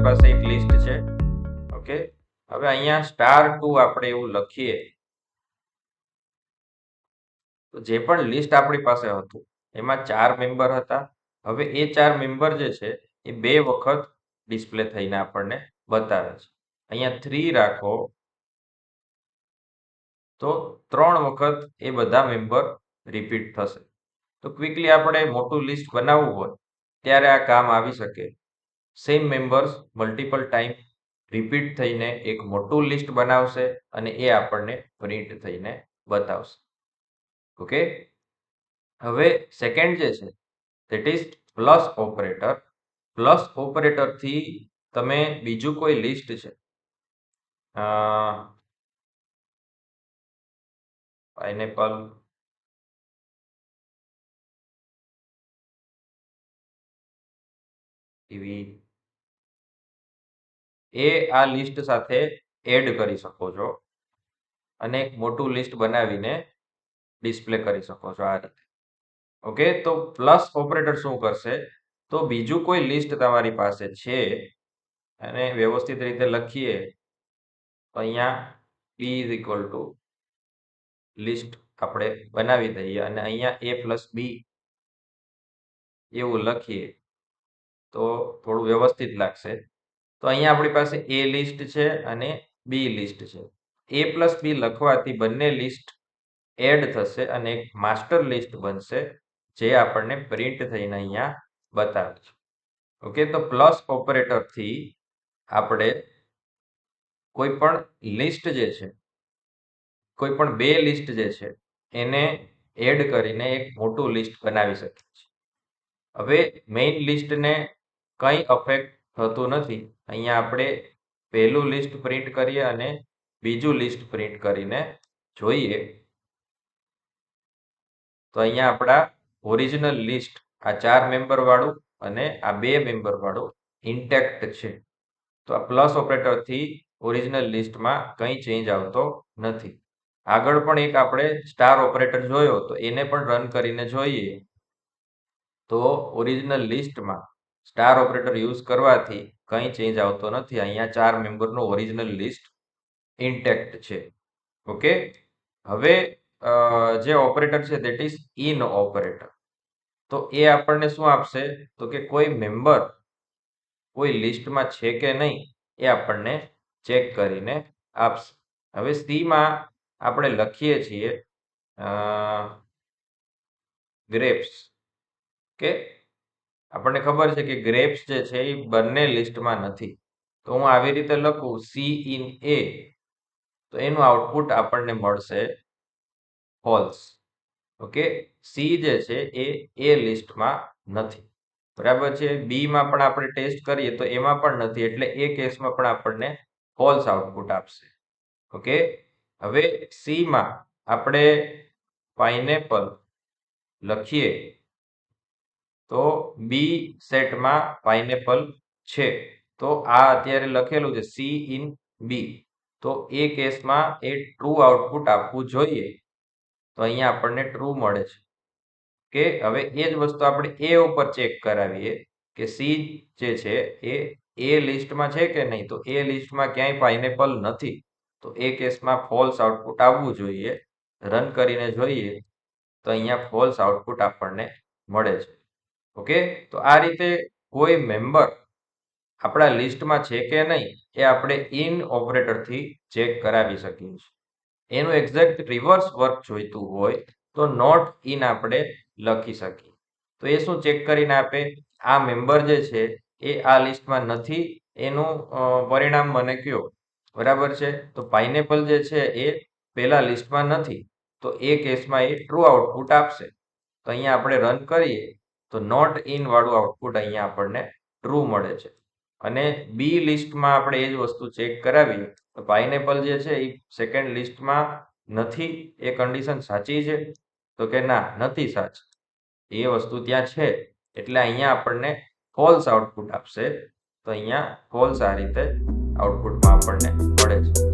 આપણી પાસે એક લિસ્ટ છે. ઓકે, હવે અહીંયા *2 આપણે એવું લખીએ તો જે પણ લિસ્ટ આપણી પાસે હતું એમાં 4 મેમ્બર હતા. હવે એ 4 મેમ્બર જે છે એ 2 વખત ડિસ્પ્લે થઈને આપણને બતાવે છે. અહીંયા 3 રાખો તો 3 વખત એ બધા મેમ્બર રિપીટ થશે. તો ક્વિકલી આપણે મોટું લિસ્ટ બનાવવું હોય ત્યારે આ કામ આવી શકે. Same members multiple time repeat થઈને એક મોટું લિસ્ટ બનાવશે અને એ આપણને પ્રિન્ટ થઈને બતાવશે. ઓકે, હવે સેકન્ડ જે છે that is plus operator. Plus ઓપરેટરથી તમે બીજું કોઈ લિસ્ટ છે પાઇનેપલ, ટીવી, એ આ લિસ્ટ સાથે એડ કરી શકો છો અને એક મોટું લિસ્ટ બનાવીને ડિસ્પ્લે કરી શકો છો આ રીતે. ઓકે, તો પ્લસ ઓપરેટર શું કરશે તો બીજું કોઈ લિસ્ટ તમારી પાસે છે અને વ્યવસ્થિત રીતે લખીએ તો અહીંયા p = લિસ્ટ આપણે બનાવી દઈએ અને અહીંયા a + b એવું લખીએ તો થોડું વ્યવસ્થિત લાગશે. તો અહીંયા આપણી પાસે a લિસ્ટ છે અને b લિસ્ટ છે. a + b લખવાથી બંને લિસ્ટ એડ થશે અને એક માસ્ટર લિસ્ટ બનશે જે આપણને પ્રિન્ટ થઈને અહીંયા બતાવે છે. ઓકે, તો પ્લસ ઓપરેટરથી આપણે કોઈ પણ લિસ્ટ જે છે, કોઈ પણ 2 લિસ્ટ જે છે એને એડ કરીને એક મોટું લિસ્ટ બનાવી શકીએ છીએ. હવે મેઇન લિસ્ટને કંઈ અફેક્ટ થતું નથી. અહીંયા આપણે પહેલું લિસ્ટ પ્રિન્ટ કરીએ અને બીજું લિસ્ટ પ્રિન્ટ કરીને જોઈએ તો અહીંયા આપણા ઓરિજિનલ લિસ્ટ આ 4 મેમ્બર વાળું અને આ 2 મેમ્બર વાળું ઇન્ટેક્ટ છે. તો આ પ્લસ ઓપરેટરથી ઓરિજિનલ લિસ્ટમાં કંઈ ચેન્જ આવતો નથી. આગળ પણ એક આપણે સ્ટાર ઓપરેટર જોયો તો એને પણ રન કરીને જોઈએ તો ઓરિજિનલ લિસ્ટમાં સ્ટાર ઓપરેટર યુઝ કરવાથી કંઈ ચેન્જ આવતો નથી. અહીંયા 4 મેમ્બરનો ઓરિજિનલ લિસ્ટ ઇન્ટેક્ટ છે. ઓકે, હવે જે ઓપરેટર છે ધેટ ઇઝ ઇન ઓપરેટર. તો એ આપણને શું આપશે તો કે કોઈ મેમ્બર કોઈ લિસ્ટમાં છે કે નહીં એ આપણને ચેક કરીને આપશે. હવે સીમાં આપણે લખીએ છીએ ગ્રેપ્સ. કે આપણને ખબર છે કે ગ્રેપ્સ જે છે એ બંને લિસ્ટમાં નથી. તો હું આવી રીતે લખું સી ઇન એ તો એનું આઉટપુટ આપણને મળશે ફોલ્સ. ઓકે, સી જે છે એ લિસ્ટમાં નથી. બરાબર છે. બીમાં પણ આપણે ટેસ્ટ કરીએ તો એમાં પણ નથી એટલે એ કેસમાં પણ આપણને ફોલ્સ આઉટપુટ આપશે. ઓકે, હવે સીમાં આપણે પાઇનેપલ લખીએ તો બી સેટમાં પાઇનેપલ છે. તો આ અત્યારે લખેલું છે સી ઇન બી. તો એ કેસમાં એ ટ્રુ આઉટપુટ આપવું જોઈએ. તો અહીંયા આપણને ટ્રુ મળે છે. કે હવે એ જ વસ્તુ આપણે એ ઉપર ચેક કરાવીએ કે સી જે છે એ લિસ્ટમાં છે કે નહીં. તો એ લિસ્ટમાં ક્યાંય પાઇનેપલ નથી. તો એ કેસમાં ફોલ્સ આઉટપુટ આવવું જોઈએ. રન કરીને જોઈએ તો અહીંયા ફોલ્સ આઉટપુટ આપણને મળે છે. ઓકે, તો આ રીતે કોઈ મેમ્બર આપણા લિસ્ટમાં છે કે નહીં એ આપણે ઇન ઓપરેટરથી ચેક કરાવી શકીએ છીએ. એનું એક્ઝેક્ટ રિવર્સ વર્ક જોઈતું હોય તો નોટ ઇન આપણે લખી શકીએ. તો એ શું ચેક કરીને આપે આ મેમ્બર જે છે એ આ લિસ્ટમાં નથી એનું પરિણામ મને કયો. બરાબર છે. તો પાઇનેપલ જે છે એ પહેલા લિસ્ટમાં નથી તો એ કેસમાં એ ટ્રુ આઉટપુટ આપશે. તો અહીંયા આપણે રન કરીએ તો નોટ ઇન વાળું આઉટપુટ અહીંયા આપણને ટ્રુ મળે છે. અને બી લિસ્ટમાં આપણે એ જ વસ્તુ ચેક કરાવીએ તો પાઇનેપલ જે છે એ સેકન્ડ લિસ્ટમાં નથી. એ કન્ડિશન સાચી છે તો કે ના નથી સાચી. એ વસ્તુ ત્યાં છે એટલે અહીંયા આપણને ફોલ્સ આઉટપુટ આપશે. તો અહીંયા ફોલ્સ આ રીતે આઉટપુટમાં આપણને મળે છે.